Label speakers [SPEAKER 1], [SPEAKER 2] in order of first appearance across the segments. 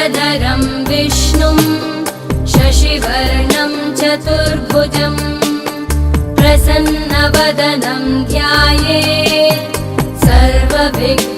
[SPEAKER 1] शुक्लाम्बरधरं विष्णुं शशिवर्णं चतुर्भुजं प्रसन्नवदनं ध्यायेत् सर्वविघ्नोपशान्तये।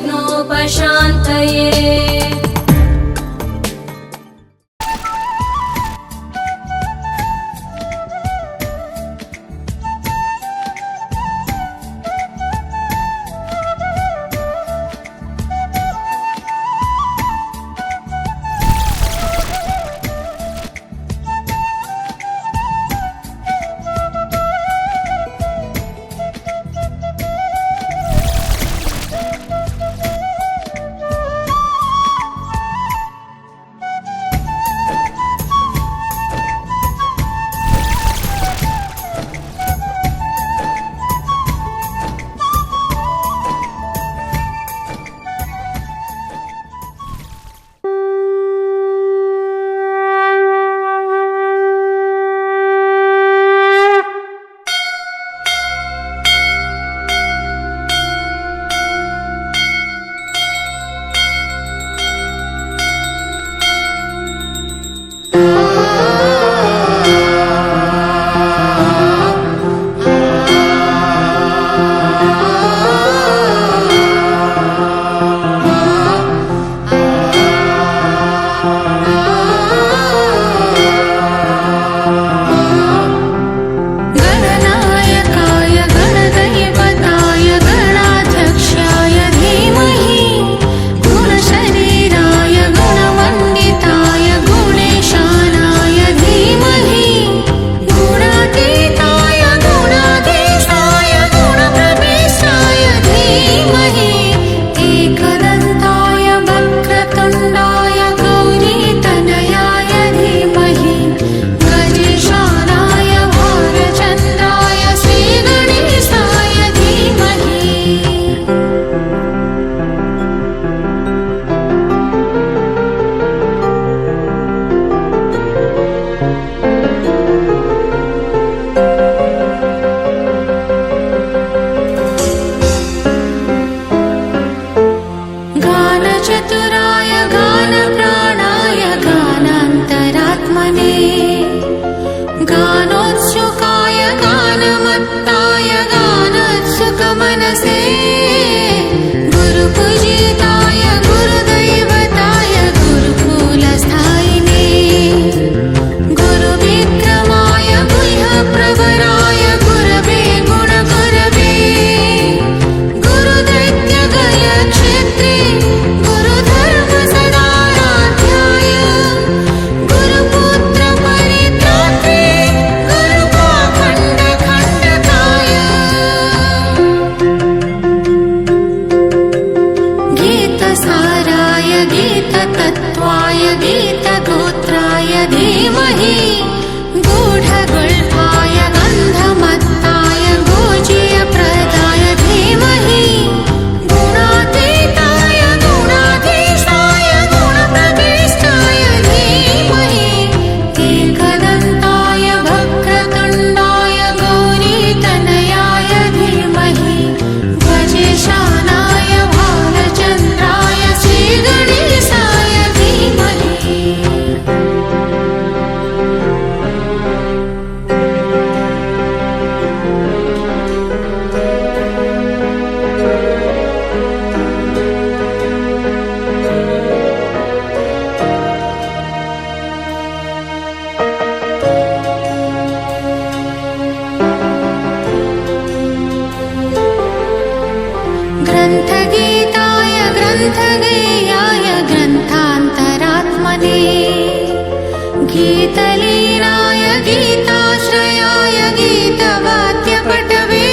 [SPEAKER 2] गीतलीनाय गीताश्रयाय गीतवाद्यपटवे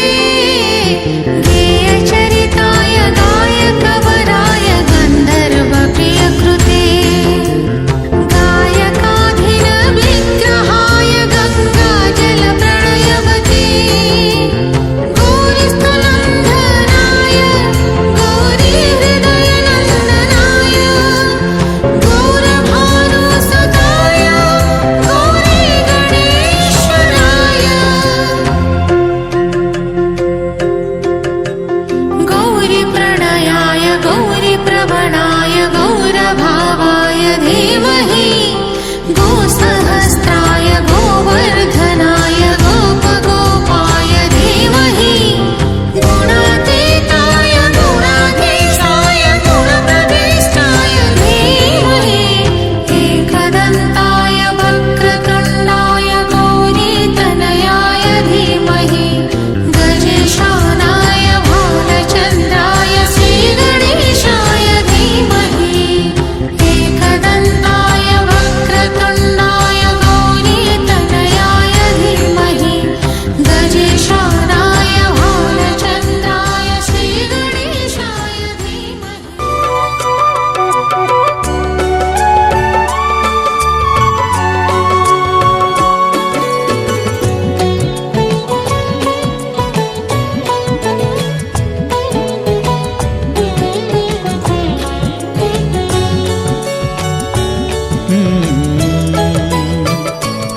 [SPEAKER 2] गेयचरिताय गायकवराय गन्धर्वप्रियकृते गायकाधिनविग्रहाय गङ्गाजलप्रणयवते गौरीस्थलन्धनाय गौरीहृदयनन्दनाय गौरभानुसुताय गौरीगणेश्वराय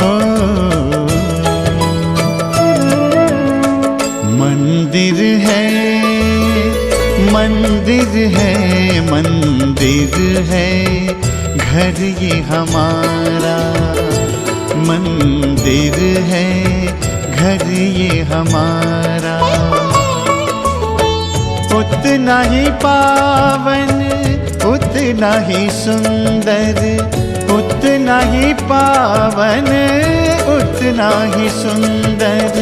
[SPEAKER 3] ओ मंदिर है, मंदिर है, मंदिर है घर ये हमारा, मंदिर है घर ये हमारा। उतना ही पावन, उतना ही सुंदर, उतना ही पावन, उतना ही सुंदर,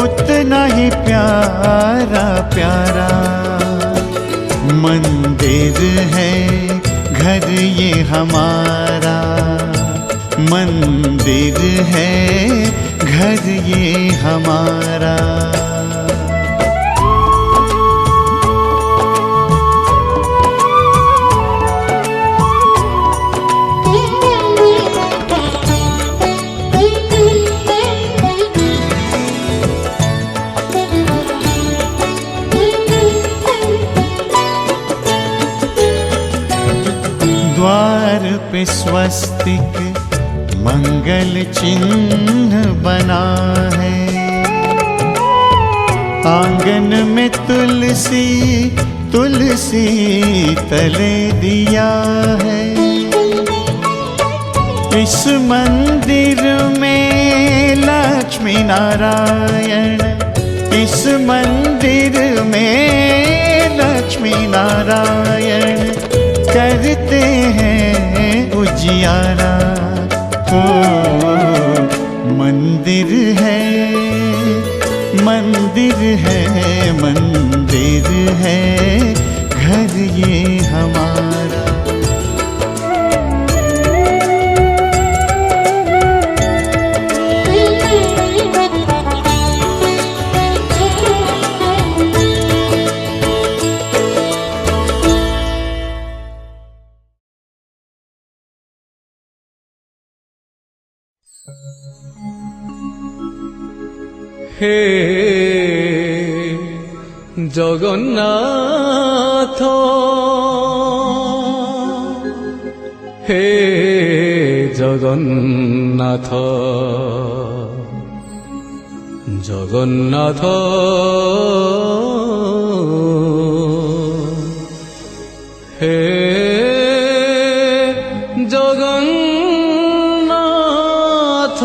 [SPEAKER 3] उतना ही प्यारा प्यारा मंदिर है घर ये हमारा, मंदिर है घर ये हमारा। द्वार पे स्वस्तिक मंगल चिन्ह बना है, आंगन में तुलसी, तुलसी तले दिया है। इस मंदिर में लक्ष्मी नारायण, इस मंदिर में लक्ष्मी नारायण करते हैं उजियारा। ओ मंदिर है, मंदिर है, मंदिर है घर ये हमारा।
[SPEAKER 4] হে জগন্নাথ, হে জগন্নাথ, জগন্নাথ হে জগন্নাথ।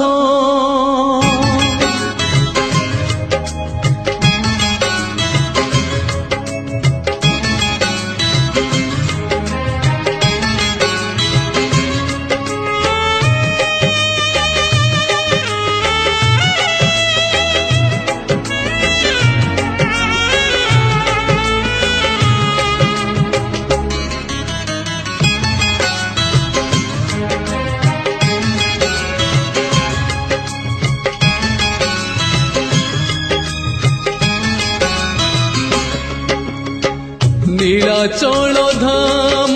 [SPEAKER 4] নীলাচল ধাম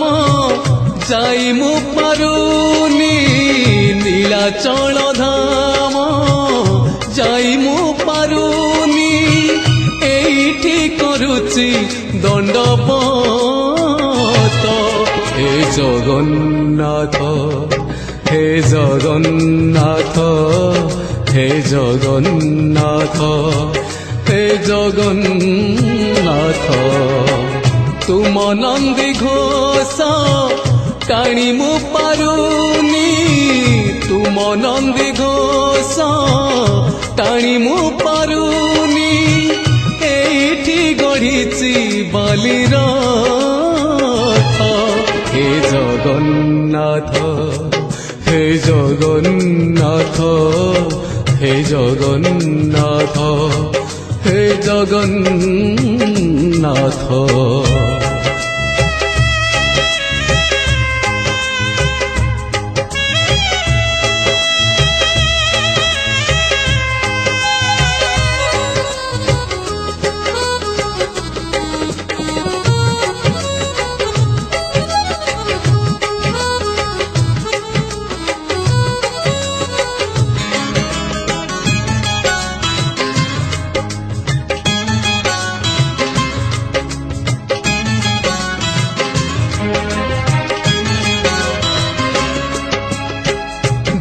[SPEAKER 4] যাই মু পারুনি, নীলাচল ধাম যাই মু পারুনি, এইটি করুচি দণ্ডবত। হে জগন্নাথ, হে জগন্নাথ, হে জগন্নাথ, হে জগন্নাথ। तुम नंदी घोष टाणी मु पारुनी, तुम नंदी घोष टाणी मु पारुनी, एठी गढ़ीची बालीर रथ। हे जगन्नाथ, हे जगन्नाथ, हे जगन्नाथ, हे जगन्नाथ।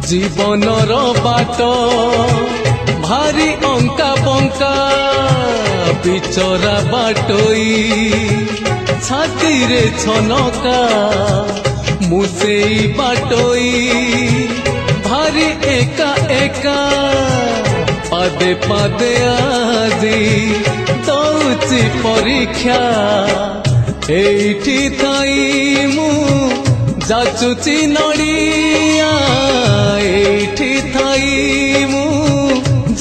[SPEAKER 4] জীবনর বাট ভারি অঙ্কা বঙ্কা বিচরা বাটই ছাতিরে ছনকা মু সেই বাটই ভারি একা একা পাদে পাদে আজি দৌছি পরীক্ষা এইটি থাই মু যাচুচি নড়িয়া এইটি থাই মু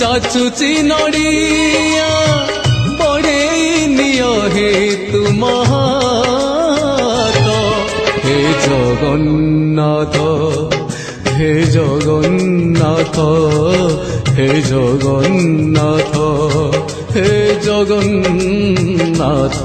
[SPEAKER 4] যাচুচি নড়িয়া বড়েই নিয় হে তুম হাত হে জগন্নাথ হে জগন্নাথ হে জগন্নাথ হে জগন্নাথ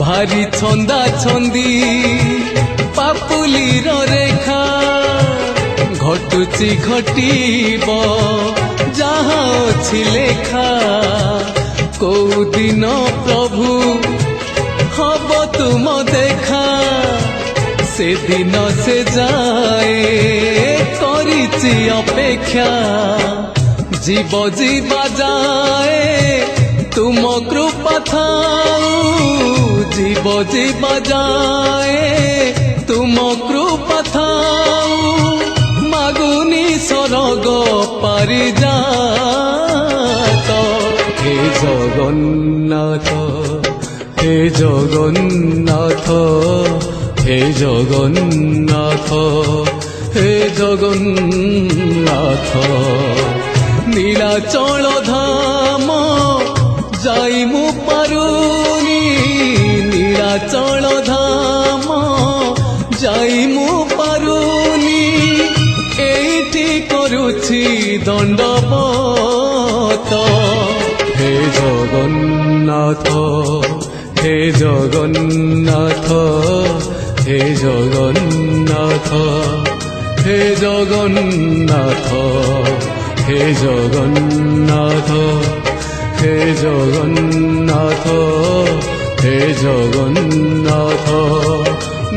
[SPEAKER 4] ভারি ছন্দা ছন্দি পাপুলির রেখা ঘটুচি ঘটিব যাহা অছি লেখা কোউ দিন প্রভু হব তুম দেখা সেদিন সে যায় করিছি অপেক্ষা জীব জীবা যায় তুম কৃপা থাউ জীব জীবা যায় তুম কৃপা থাউ মাগুনি স্বর্গ পারিজাত হে জগন্নাথ হে জগন্নাথ হে জগন্নাথ হে জগন্নাথ নীলাচল ধাম যাই মু পারুনি নীলাচল ধাম যাই মু পারুনি এইটি করুছি দণ্ডবত হে জগন্নাথ হে জগন্নাথ হে জগন্নাথ হে জগন্নাথ হে জগন্নাথ হে জগন্নাথ হে জগন্নাথ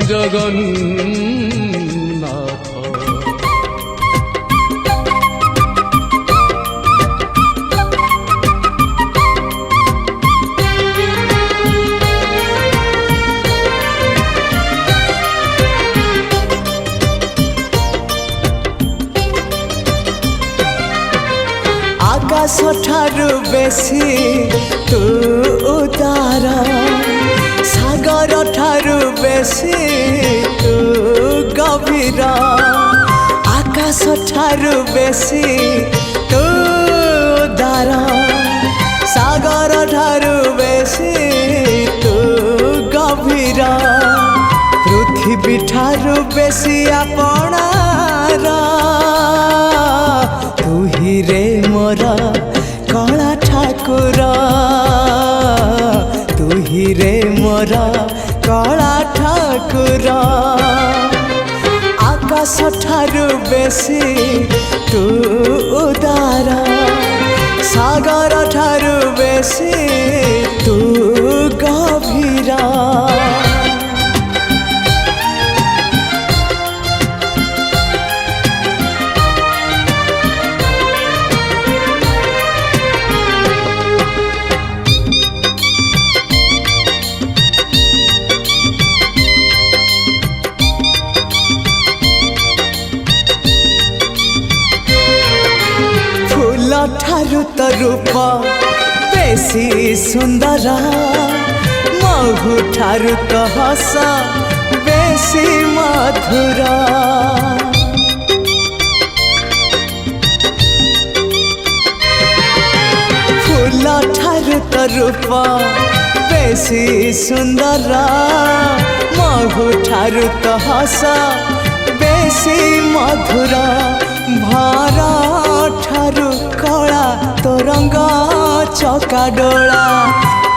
[SPEAKER 4] জগন্নাথ
[SPEAKER 5] আকাশ ঠারু বেশি তু উদার সাগর ঠারু বেশি তু গভীর আকাশ ঠারু বেশি তু উদার সাগর ঠারু বেশি তু গভীর পৃথিবী ঠারু বেশি আপনার তুহি রে মোর কলা ঠাকুর তুহি রে মোর কলা ঠাকুর আকাশ ঠারু বেশি তু উদার সাগর ঠারু বেশি তু গভীর ଠାରୁ ତ ରୂପ ବେଶୀ ସୁନ୍ଦର ମହୁ ଠାରୁ ତ ହସ ବେଶୀ ମଧୁର ଫୁଲ ଠାରୁ ତ ରୂପ ବେଶୀ ସୁନ୍ଦର ମହୁ ଠାରୁ ତ ହସ ବେଶୀ ମଧୁର ଭର ଠାରୁ କଳା ତୋରଙ୍ଗ ଚକାଡୋଳା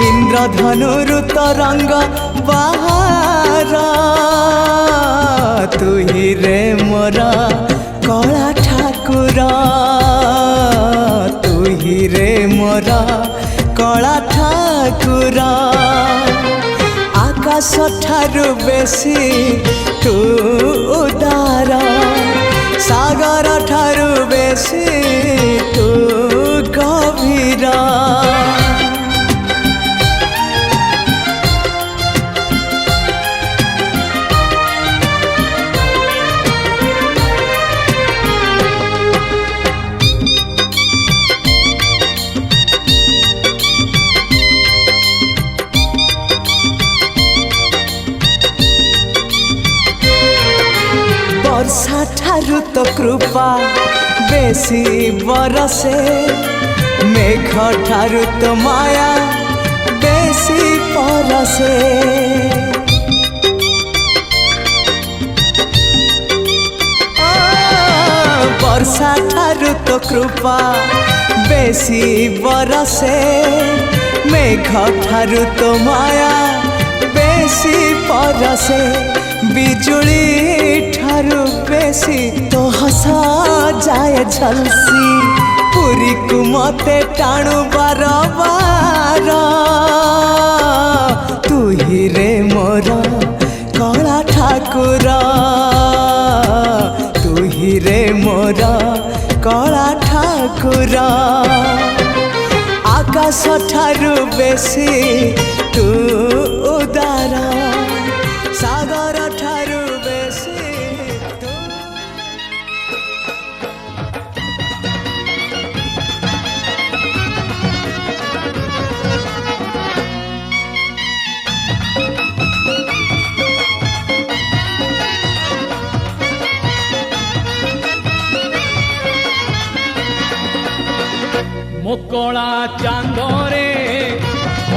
[SPEAKER 5] ଇନ୍ଦ୍ରଧନୁରୁ ତରଙ୍ଗ ବାହାର ତୁହି ରେ ମୋର କଳା ଠାକୁର ତୁହି ରେ ମୋର କଳା ଠାକୁର ଆକାଶ ଠାରୁ ବେଶୀ ତୁ ଉଦାର ସାଗର ଠାରୁ ବେଶୀ ତୁ ଗଭୀର ବର୍ଷା ଠାରୁ ତ କୃପା ବେଶୀ ବରସେ ମେଘ ଠାରୁ ତ ମାୟା ବେଶୀ ପରସେ ବର୍ଷା ଠାରୁ ତ କୃପା ବେଶୀ ବରସେ ମେଘ ଠାରୁ ତ ମାୟା ବେଶୀ ପରସେ ବିଜୁଳି ଠାରୁ ବେଶୀ ତ ହସ ଯାଏ ଝଲସି ପୁରୀକୁ ମତେ ଟାଣୁ ବାର ବାର ତୁହି ରେ ମୋର କଳା ଠାକୁର ତୁହି ରେ ମୋର କଳା ଠାକୁର ଆକାଶ ଠାରୁ ବେଶୀ ତୁ ଉଦାର ସାଗର ଠାରୁ ବେଶୀ ତୁ
[SPEAKER 4] ମୋ କଳା ଚାନ୍ଦରେ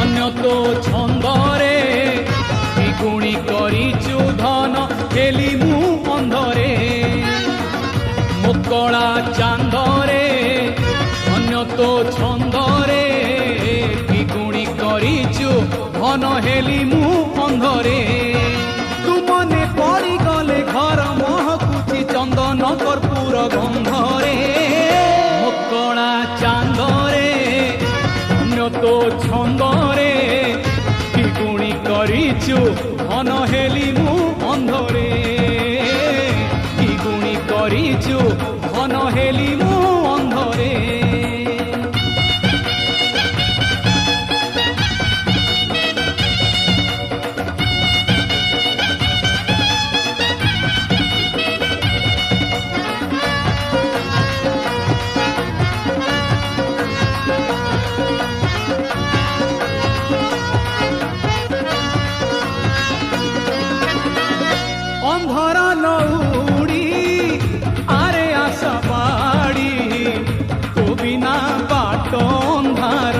[SPEAKER 4] ଅନ୍ୟ ତୋ ଛନ୍ଦରେ ଦ୍ୱିଗୁଣି କରିଛୁ ଧନ ହେଲି ମୁଁ ଅନ୍ଧରେ ମୋ କଳା ଚାନ୍ଦରେ ଅନ୍ୟ ତୋ ଛନ୍ଦରେ ଦ୍ୱିଗୁଣି କରିଛୁ ଧନ ହେଲି ମୁଁ ଅନ୍ଧରେ ତୁ ମନେ ପଡ଼ିଗଲେ ଘର ମହକୁଛି ଚନ୍ଦନ କର୍ପୂର ଗନ୍ଧରେ ମୋ କଳା ଚାନ୍ଦରେ ଅନ୍ୟ ତୋ ଛନ୍ଦରେ দ্বিগুণী করিছু ধন হেলি মু অন্ধরে দ্বিগুণী করিছু ধন হেলি মু অন্ধরে অন্ধর নৌড়ি আরে আশা বাড়ি তো বিনা বাট অন্ধার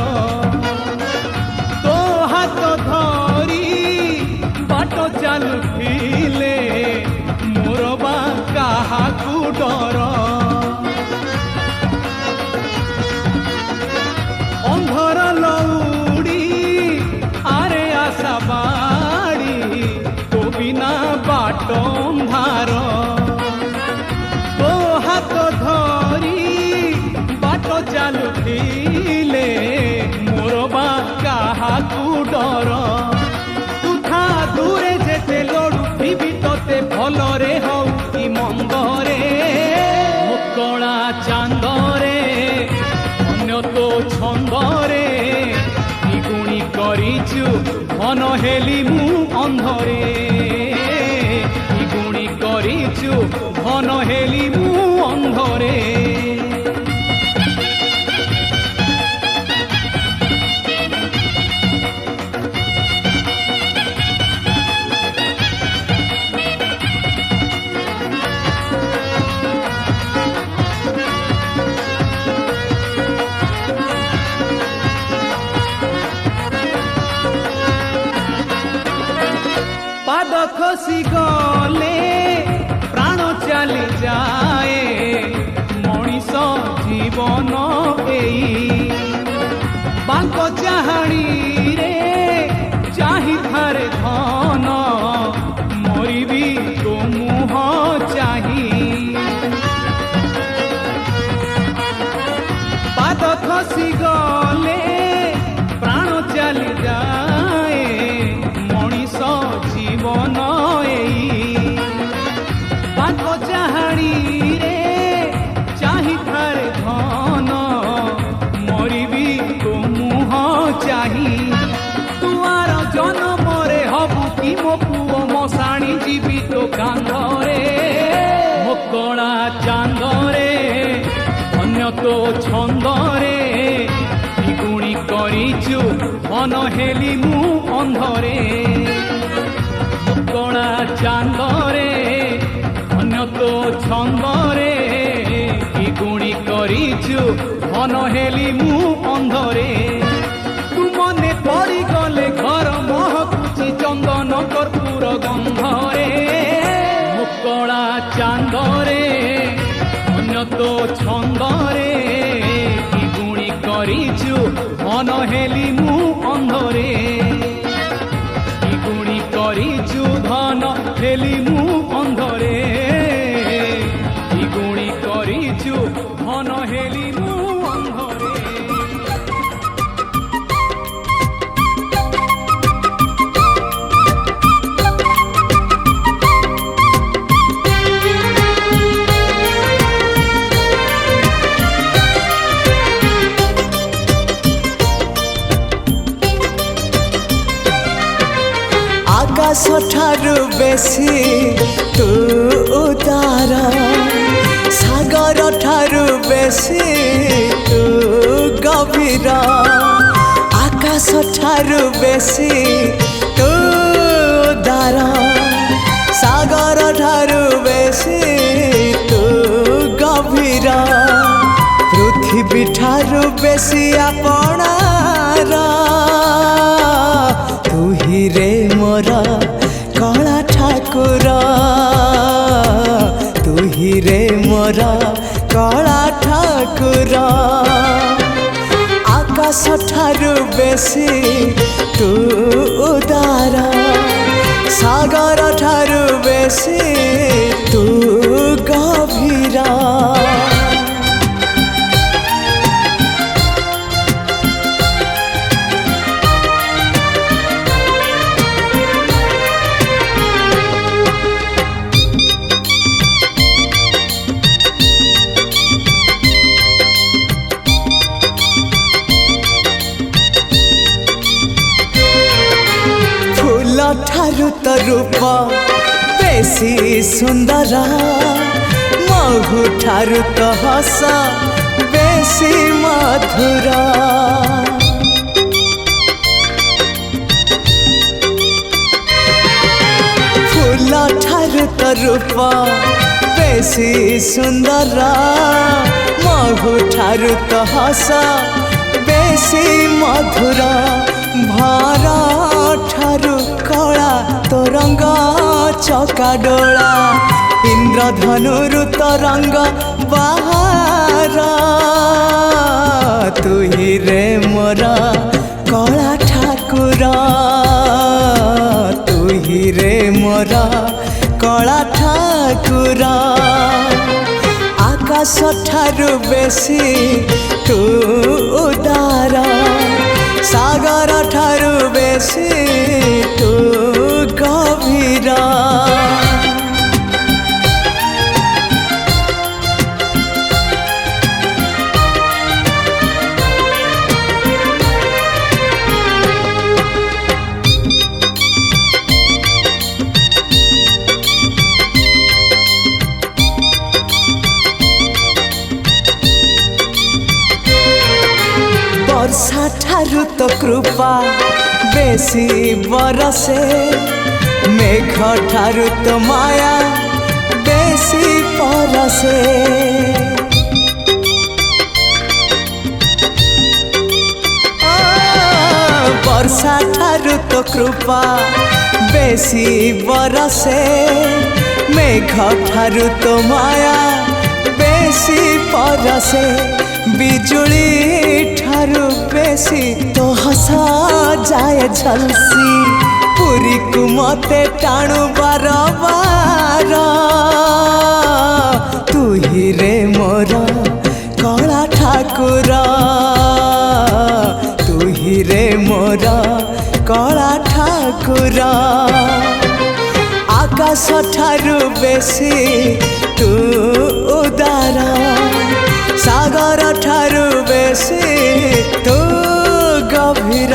[SPEAKER 4] তো হাত ধরি বাট চালুলে মোর বা কাহাকু ডর অন্ধর লৌড়ি আরে আশা বাড়ি তো বিনা বাট অন্ধার তো হাত ধরি বাট চালুলে মোর বা কাহাকু ডর তুথা দূরে যেতে লড়ুথিবি তোতে ভলরে হও কি মন্দরে ମୋ କଳା ଚାନ୍ଦରେ ଅନ୍ୟ ତୋ ଛନ୍ଦରେ দ্বিগুণী କରିଛୁ ଧନ ହେଲି ମୁଁ ଅନ୍ଧରେ দ্বিগুণী କରିଛୁ ধন হেলি মু অন্ধরে ଖସି ଗଲେ ପ୍ରାଣ ଚାଲି ଯାଏ ମଣିଷ ଜୀବନ ଏଇ ବାଙ୍କ ଚାହାଣୀରେ ଚାହିଁଥାରେ ଧନ ମରିବି ତୋ ମୁହଁ ଚାହିଁ ପାଦ ଖସି ଗଲେ ପ୍ରାଣ ଚାଲି ଯାଏ ମଣିଷ ଜୀବନ ଏଇ ବାଙ୍କ ଚାହାଣୀରେ ଚାହିଁଥାରେ ଧନ ମରିବି ତୋ ମୁହଁ ଚାହିଁ ତୁଆର ଜନମରେ ହବୁ କି ମୋ ପୁଅ ମଶାଣି ଯିବି ତୋ କାନ୍ଧରେ ମୋ କଳା ଚାନ୍ଦରେ ଅନ୍ୟ ତୋ ଛନ୍ଦରେ ଦ୍ୱିଗୁଣି କରିଛୁ ମନ ହେଲି ମୁଁ ଅନ୍ଧରେ ମୋ କଳା ଚାନ୍ଦରେ ଅନ୍ୟ ତୋ ଛନ୍ଦରେ ଦ୍ୱିଗୁଣି କରିଛୁ ମନ ହେଲି ମୁଁ ଅନ୍ଧରେ ତୁ ମନେ ପଡ଼ିଗଲେ ଘର ମହକୁଛି ଚନ୍ଦନ କର୍ପୂର ଗନ୍ଧରେ ମୋ କଳା ଚାନ୍ଦରେ ଅନ୍ୟ ତୋ ଛନ୍ଦରେ ଦ୍ୱିଗୁଣି କରିଛୁ ମନ ହେଲି ମୁଁ ଅନ୍ଧରେ ଦ୍ୱିଗୁଣି କରିଛୁ ଧନ ହେଲି ମୁଁ ଅନ୍ଧରେ দ্বিগুণী করিছু ধন হেলি মু অন্ধরে
[SPEAKER 5] আকাশ ঠারু বেশি তু উদার সাগর ঠারু বেশি তু গভীর আকাশ ঠারু বেশি তু উদার সাগর ঠারু বেশি তু গভীর পৃথিবী ঠারু বেশি আপনার তুহি রে মোর কলা ঠাকুর তুহি রে মোর কলা ঠাকুর আকাশ ঠারু বেশি তু উদার সাগর ঠারু বেশি তু গভীর ঠারু তো রূপ বেশি সুন্দর মহু ঠারু তো হস বেশি মধুর ফুল ঠারু তো রূপ বেশি সুন্দর মহু ঠারু তো হস বেশি মধুর ভর ঠারু কলা তরঙ্গ চকা ডোলা ইন্দ্রধনুরু তরঙ্গ বাহার তুহি রে মোর কলা ঠাকুর তুহি রে মোর কলা ঠাকুর আকাশ ঠারু বেশি তু উদার সাগর ঠারু বেশি তু গভীর বর্ষা ঠারু তো কৃপা বেশি বরসে মেঘ ঠারু তো মায়া বেশি পরসে বর্ষা ঠারু তো কৃপা बेसी बरसे मेघ ठारू तो माया बेसी परसे बिजुली ठारू बेसी तो हस जाए झलसी पुरी को मते टाणु बार बार तू ही रे मोर कला ठाकुर तू ही रे मोर कला ठाकुर आकाश ठारू बेसी तू उदार सागर ठारू बेसी तू गभीर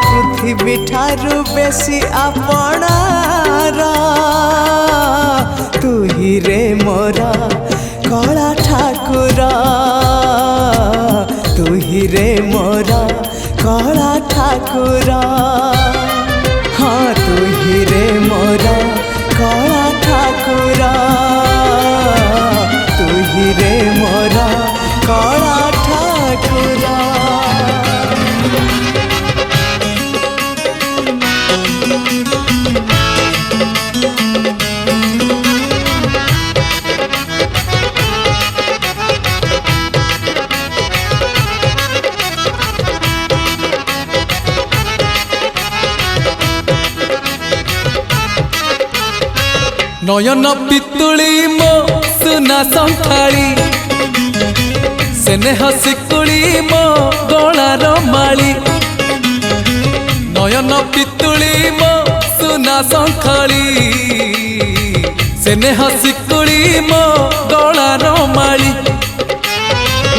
[SPEAKER 5] पृथ्वी ठारू बेसी आपणार तू ही रे मोर कला ठाकुर तू ही रे मोर कला ठाकुर हाँ तू ही रे मोर कला ठाकुर तू ही रे मोर कला ठाकुर
[SPEAKER 6] नयन पितुली मो सुना संखाड़ी स्नेह शिकुड़ी मो गलार माली नयन पितुली मो सुना संखाड़ी स्नेह शिकुड़ी मो गलार माली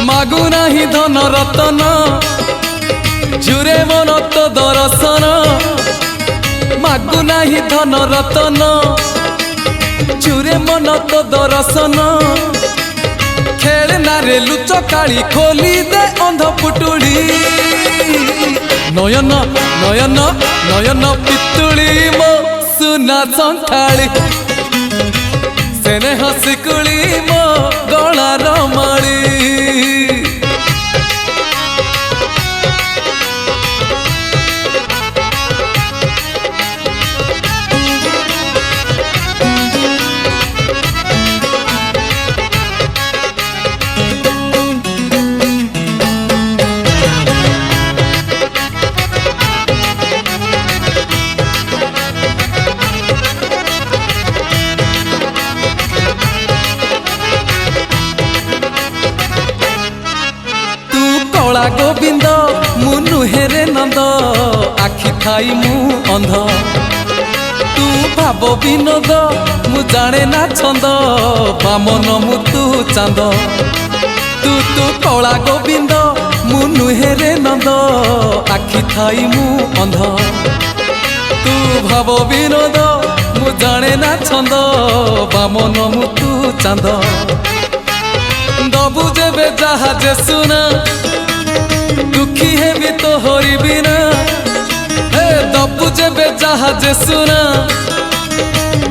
[SPEAKER 6] मागु नाही धन रतन जुरे मन तो दर्शन मागु नाही धन रतन चुरे मन तो दर्शन खेलना रे लुच काली खोली दे अंध पुटुड़ी नयन नयन नयन पितुली मो सुना संखाड़ी स्नेह शिकुड़ी मो गलार माली कला गोविंद मुनु हेरे नंद आखि थाई मु अंध तू भाव विनोद मु जाने ना छंद बामन मु तू चांद तू तू कला गोविंद मुनु हेरे नंद आखि थाई मु अंध तू भाव विनोद मु जाने ना छंद बामन मु तू चांद दबु जेबे जहाजे सुना दुखी है भी तो हरी बिना हे दबु जेबे जहाजे सुना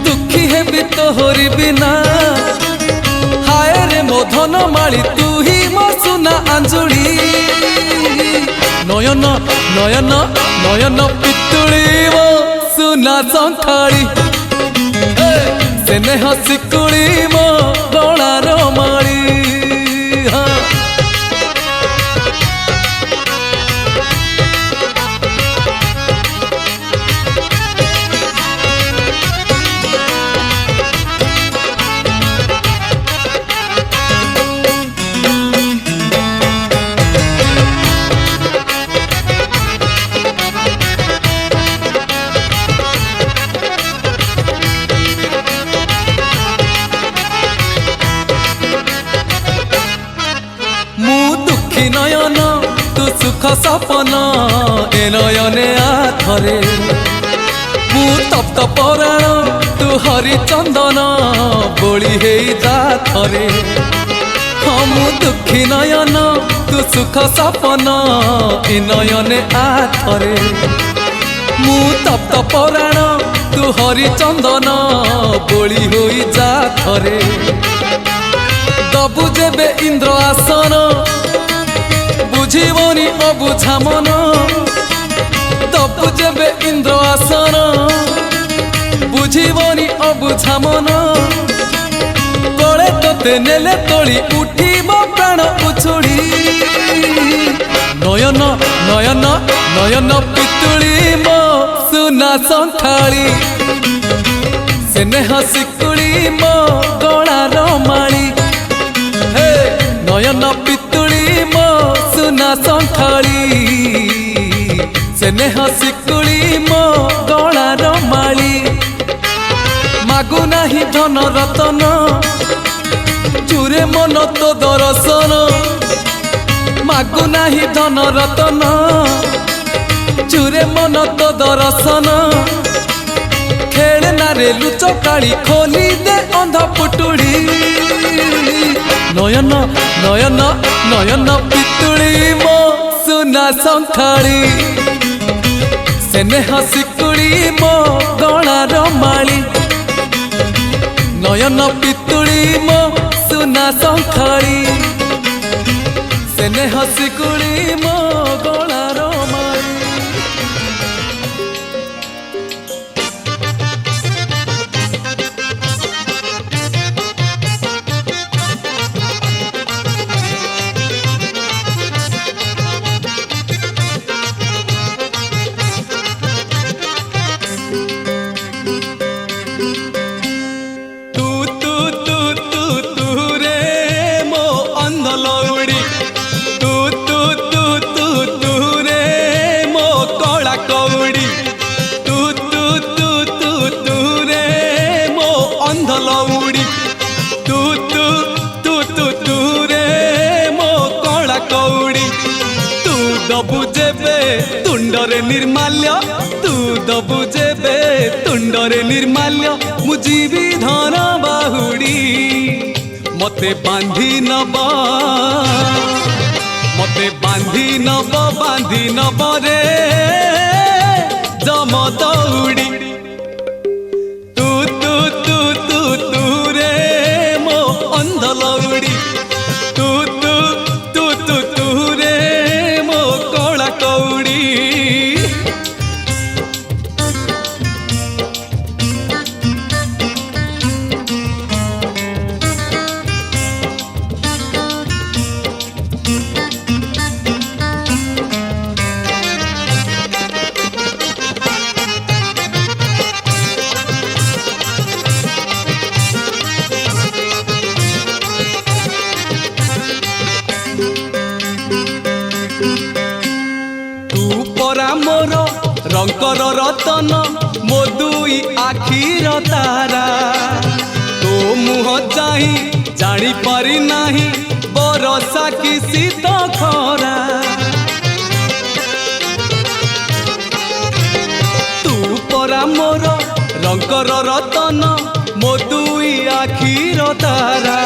[SPEAKER 6] दुखी है भी तो हरी बिना हाय रे मोधन माली तू ही मो सुना अंजुली नयन नयन नयन पितुली मो सुना संखाड़ी स्नेह शिकुड़ी मो गलार माली नयन तू सुख सपन ए नयने आथरे मु तप्त पराण तू हरिचंदन बोली हे जाथरे हाँ मु दुखी नयन तू सुख सपन ए नयने आथरे मु तप्त पराण तू हरिचंदन बोली हो जाथरे दबु जेबे इंद्र आसन बुझीबनी अबुझा मन ଦବୁ ଯେବେ ଇନ୍ଦ୍ର ଆସନ ବୁଝିବନି ଅବୁଝା ମନ କଳେ ତତେ ନେଲେ ତୋଳି ଉଠିବ ପ୍ରାଣ ଉଛୁଳି ନୟନ ନୟନ ନୟନ ପିତୁଳି ମୋ ସୁନା ସଙ୍ଖାଳି ସ୍ନେହ ଶିକୁଳି ମୋ ଗଳାର ମାଳି ହେ ନୟନ ପିତୁଳି ମୋ ସୁନା ସଙ୍ଖାଳି ସ୍ନେହ ଶିକୁଳି ମୋ ଗଳାର ମାଳି ମାଗୁ ନାହିଁ ଧନ ରତନ ଚୁରେ ମନ ତୋ ଦର୍ଶନ ମାଗୁ ନାହିଁ ଧନ ରତନ ଚୁରେ ମନ ତୋ ଦର୍ଶନ ଖେଳନାରେ ଲୁଚ କାଳି ଖୋଲି ଦେ ଅନ୍ଧ ପୁଟୁଳି ନୟନ ନୟନ ନୟନ ପିତୁଳି ମୋ ସୁନା ସଙ୍ଖାଳି ସ୍ନେହ ଶିକୁଳି ମୋ ଗଳାର ମାଳି ନୟନ ପିତୁଳି ମୋ ସୁନା ସଙ୍ଖାଳି ସ୍ନେହ ଶିକୁଳି ମୋ ଗଳାର ମାଳି दबु जेबे तुंडरे निर्माल्य तू दबु जेबे तुंडरे निर्माल्य मुजीबी धन बाहुड़ी मते बांधी नब रे जम दौड़ी तू तू तू तू तू रे मो अंध लौड़ी तू तू तू तू तू रे मो कला कौड़ी मोर रंकर रतन मो दुई आखिर तारा तो मुह चाही जानी पारी नाही बरसा की शीत खरा तू परा मोर रंकर रतन मो दुई आखिर तारा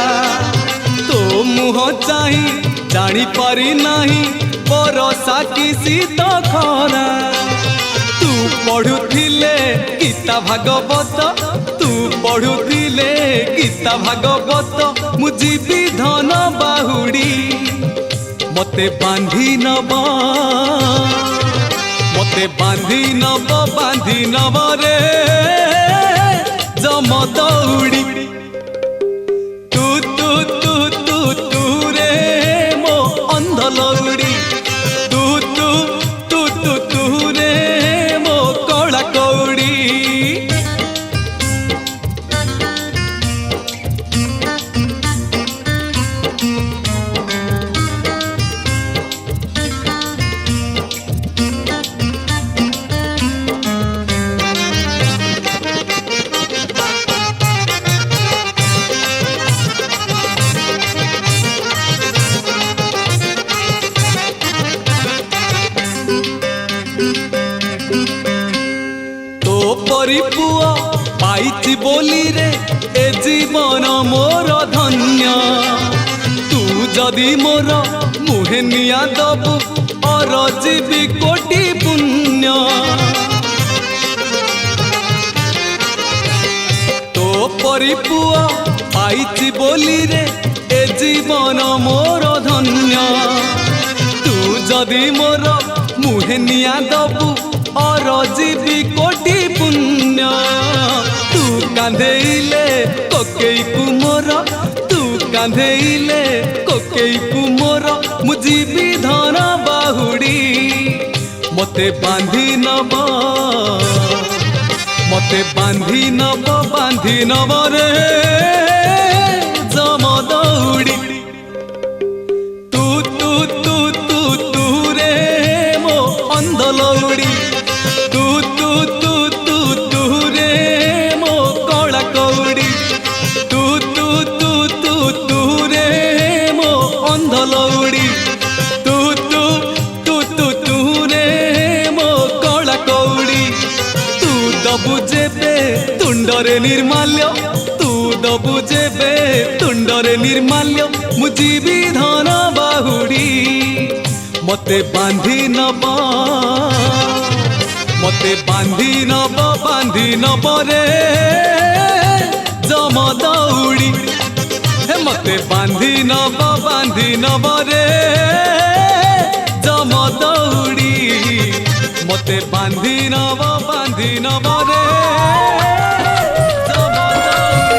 [SPEAKER 6] तो मुह चाही जानी पारी नाही बरसा की शीत खरा तू पढ़ुथिले गीता भागवत तू पढ़ुथिले गीता भागवत मुझी धन बाहुड़ी मते बांधी नब रे जम दौड़ी तू तू तू तू तू रे मो अंध लौड़ी तू तू तू तू तू रे मो कला कौड़ी पुआ पाइछि बोली रे ए जीवन मोर धन्य तू जदि मोर मुहे निया दबु और जीवी कोटि पुण्य तो परी पुआ पाइछि बोली रे ए जीवन मोर धन्य तू जदि मोर मुहे निया दबु ଅରଜିବି କୋଟି ପୁଣ୍ୟ ତୁ କାନ୍ଧେଇଲେ କୋକେଇକୁ ମୋର ତୁ କାନ୍ଧେଇଲେ କୋକେଇକୁ ମୋର ମୁଁ ଯିବି ଧନ ବାହୁଡ଼ି ମତେ ବାନ୍ଧି ନବ ରେ ଜମ ଦଉଡ଼ି ତୁ ତୁ ତୁ ତୁ ତୁ ରେ ମୋ ଅନ୍ଧ ଲଉଡ଼ି ତୁ ତୁ ତୁ ତୁ ତୁ ରେ ମୋ କଳା କଉଡ଼ି ତୁ ତୁ ତୁ ତୁ ତୁ ରେ ମୋ ଅନ୍ଧ ଲଉଡ଼ି ତୁ ତୁ ତୁ ତୁ ତୁ ରେ ମୋ କଳା କଉଡ଼ି ତୁ ଦବୁ ଯେବେ ତୁଣ୍ଡରେ ନିର୍ମାଲ୍ୟ ତୁ ଦବୁ ଯେବେ ତୁଣ୍ଡରେ ନିର୍ମାଲ୍ୟ ମୁଁ ଯିବି ଧନ ବାହୁଡ଼ି ମତେ ବାନ୍ଧି ନବ ରେ ଜମ ଦଉଡ଼ି ହେ ମତେ ବାନ୍ଧି ନବ ରେ ଜମ ଦଉଡ଼ି ମତେ ବାନ୍ଧି ନବ ରେ ଜମ ଦଉଡ଼ି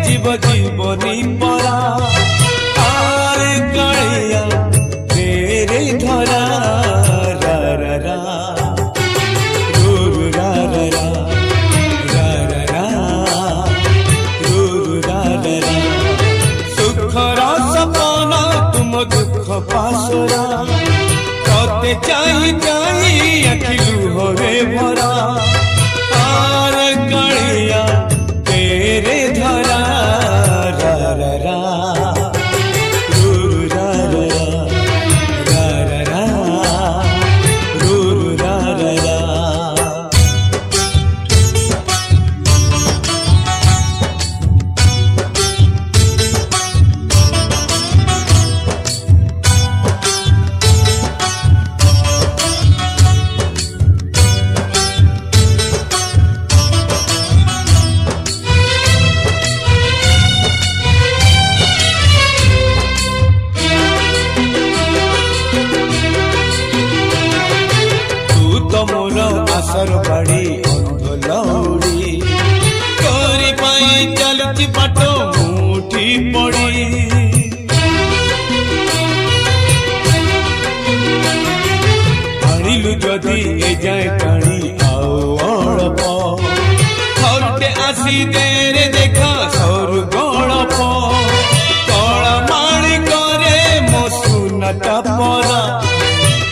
[SPEAKER 5] जीव जीवनी परा आरे कालिया तेरे धरा रा रा रा रू रू रा रा रा रा रा रा रू रू रा रा रा सुखर सपना तुम दुख पासरा कते चाही चाही अखिलू होरे भरा आरे कालिया तेरे धरा रा रा रा रू रू रा रा रा रा रा रू रू रा रा रा मोर आसर बाड़ी अंधलौड़ी तोरी पाई चलती बाट मुठी पड़ी आनिलु जदि ए जाए टाणी आओ अड़प थरटे आसी देरे देखा सर गड़प कला माणी करे मो सुनाटा परा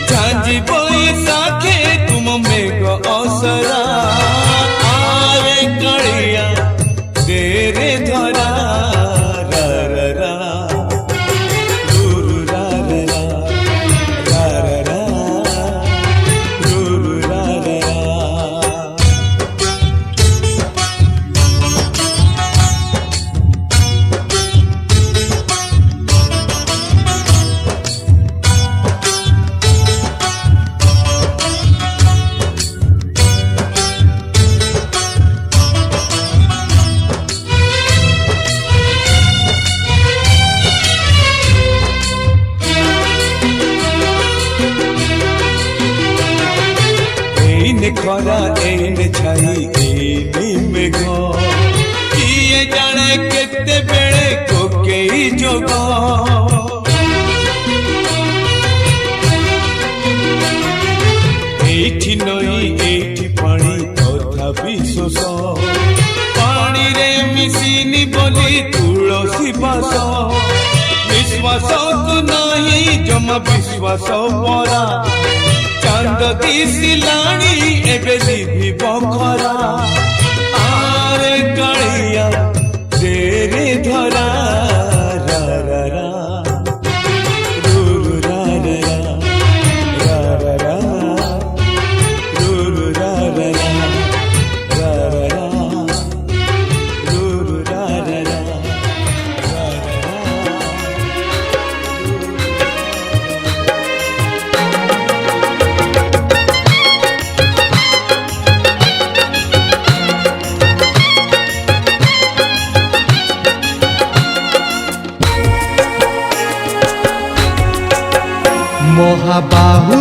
[SPEAKER 5] झांझी बैसाखी तुम मेघ असरा आरे कालिया तेरे धरा रा रा रा रू रू रा रा रा रा रा रा रू रू रा रा रा एने खरा एने छाई एने मेघ किए जाने केते बेले कोकेई जोग एठी नई एठी पानी तथापि शोष पानी रे मिसिनी बोली तुलसी बास विश्वास को नहीं जमा विश्वास परा चांद दिसिलाणी एबे दिवी बखरा आरे कालिया तेरे धरा रा रा रा रू रू रा रा रा रा रा रू रू रा रा रा रा रा रा रू रू रा रा रा रा रा মহাবাহু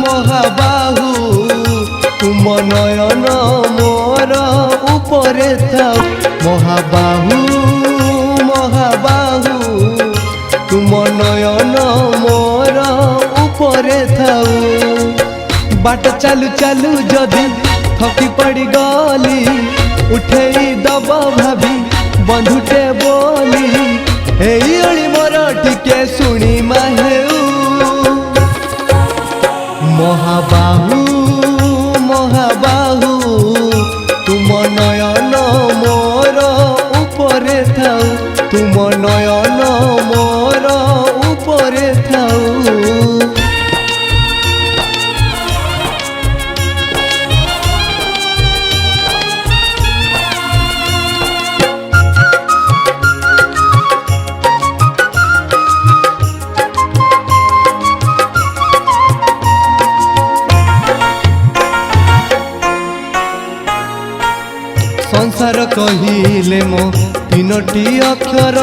[SPEAKER 5] মহাবাহু তুম নয়ন মোর উপরে থাও মহাবাহু মহাবাহু তুম নয়ন মোর উপরে থাও बाट चालू चालू जदि थकी पड़ी गली उठेई दब भाभी बंधुटे बोली एई मोर टिके शुणी माहेऊ महाबाहु महाबाहु तुम नयन मोर उपरे थाऊ तुम नयन मोर उपरे थाऊ संसार कहिले मो तीनोटी अक्षर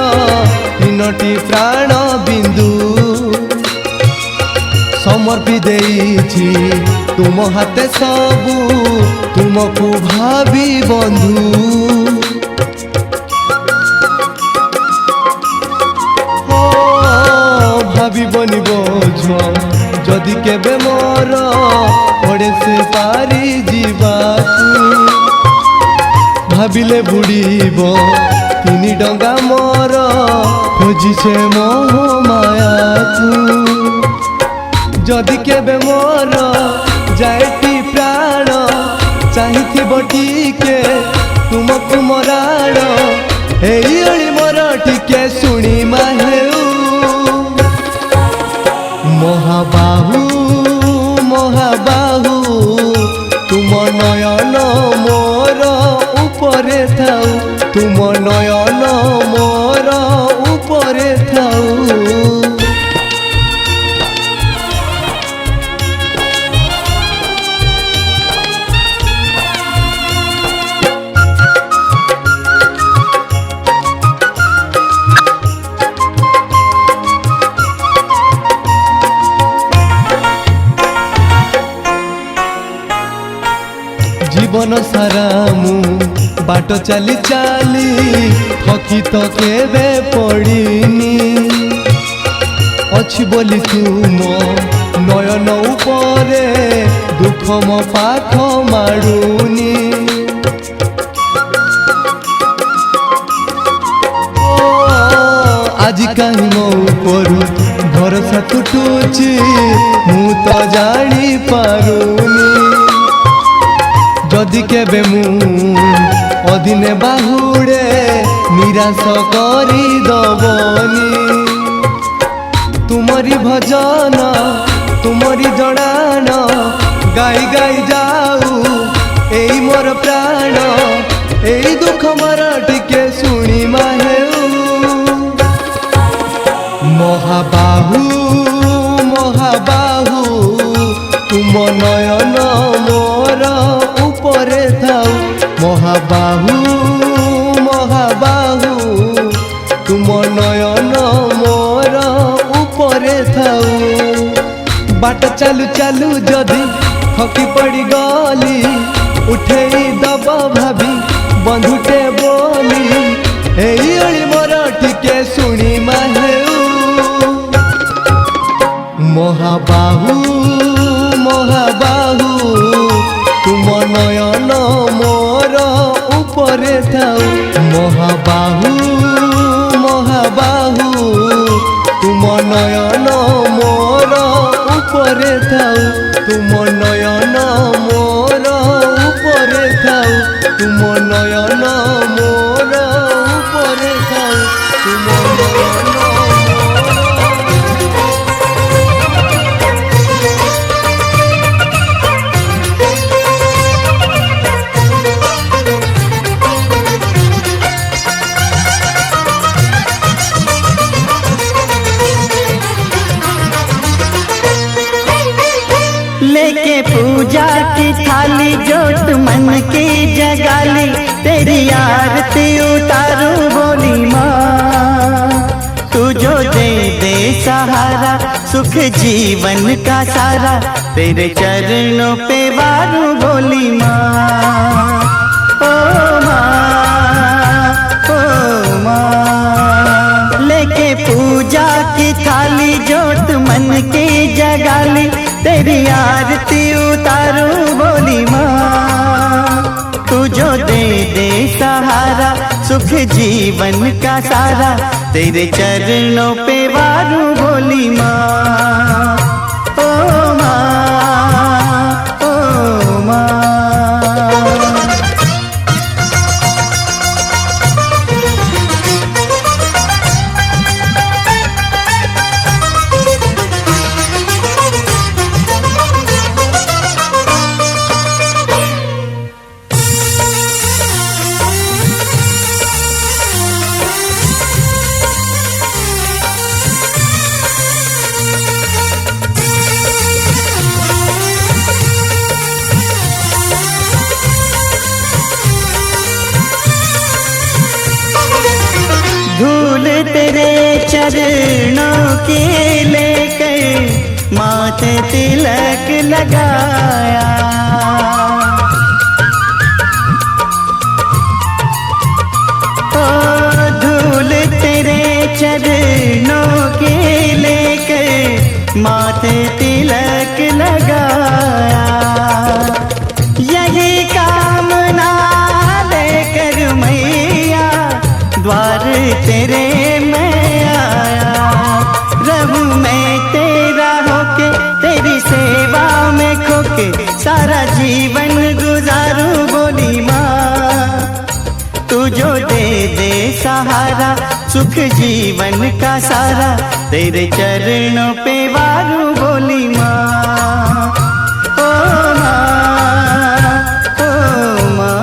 [SPEAKER 5] तीनोटी प्राण बिंदु समर्पी देइछि तुम हाथे सबु तुमको भावी बंधु
[SPEAKER 7] जदि केबे मोर पड़े से पारी जीवाकू भाविले बुड़ीब तीन डंगा मोर खोजिछे मोह मायाकू जदि केबे मोर जाएटी प्राण चाहिथिब टिके तुमको मराड़ एई मोर टिके शुणी माहेऊ महाबाहु महाबाहु तुम नयन मोर उपरे थाउ तुम नयन मोर उपरे थाउ जीवन सारा मु बाट चली चली थकी तो केबे पड़ीनी अच्छी बोली तुम नयन उपरे दुख मो पाख मारुनी आज कहीं मो उपरू भरोसा तुटुची मु तो जानी पारुनी जदि केबे मु अदिने बाहुड़े निराश करी दबनी तुमरी भजन तुमरी जड़ान गाई गाई जाऊ एई मोर प्राण एई दुख मोर टिके शुणी माहेऊ महाबाहु महाबाहु तुम नयन मोर उपरे थाउ महाबाहु महाबाहु तुम नयन मोर उपरे थाउ बाट चालू चालू जदि थकी पड़ी गली उठेई दब भाभी बंधुटे बोली एई मोर टिके शुणी माहेऊ महाबाहु महाबाहु तुम नयन मोर उपरे थाउ महाबाहु महाबाहु तुम नयन मोर उपरे थाउ तुम नयन मोर उपरे थाउ तुम नयन मोर उपरे थाउ तुम नयन
[SPEAKER 8] लेके पूजा की थाली जोत मन की जगाली तेरी आरती उतारू बोली माँ तू जो दे दे सहारा सुख जीवन का सारा तेरे चरणों पे वारू बोली माँ ओ माँ लेके पूजा की थाली जोत मन की जगाली तेरी आरती उतारू बोली माँ तू जो दे दे सहारा सुख जीवन का सारा तेरे चरणों पे वारू बोली माँ ओ माँ ओ माँ धूल तेरे चरणों की लेकर माथे तिलक लगाया ओ धूल तेरे चरणों की लेकर माथे तिलक सुख जीवन का सारा तेरे चरणों पे वारू बोली माँ। ओ माँ, ओ माँ।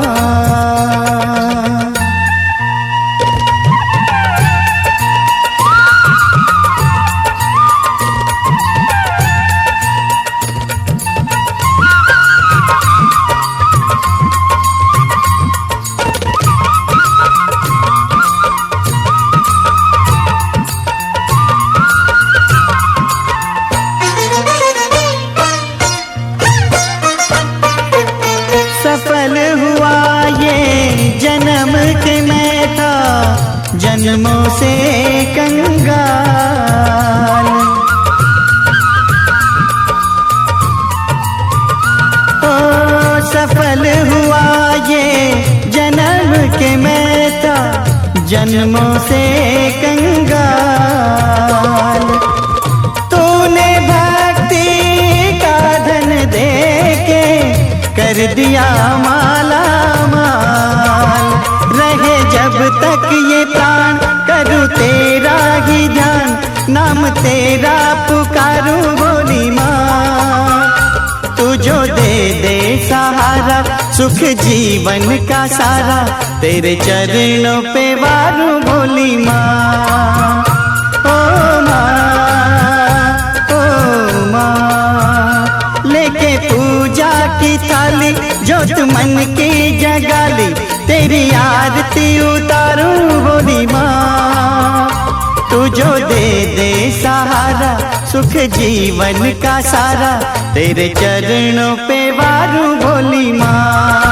[SPEAKER 8] सफल हुआ ये जन्म के मैं था जन्मों से कंगाल। ओ सफल हुआ ये जन्म के मैं था जन्मों से कंगाल। तूने भक्ति का धन दे के कर दिया माला माल। रहे जब तक ये प्राण करूँ तेरा ही ध्यान, नाम तेरा पुकारूं बोली माँ। तू जो दे दे सहारा सुख जीवन का सारा तेरे चरणों पे वारू बोली माँ। ओ माँ, ओ माँ। लेके पूजा की थाली जोत मन की जगाली तेरी आरती उतारूं बोली माँ। तू जो दे दे सहारा सुख जीवन का सारा तेरे चरणों पे वारू बोली माँ।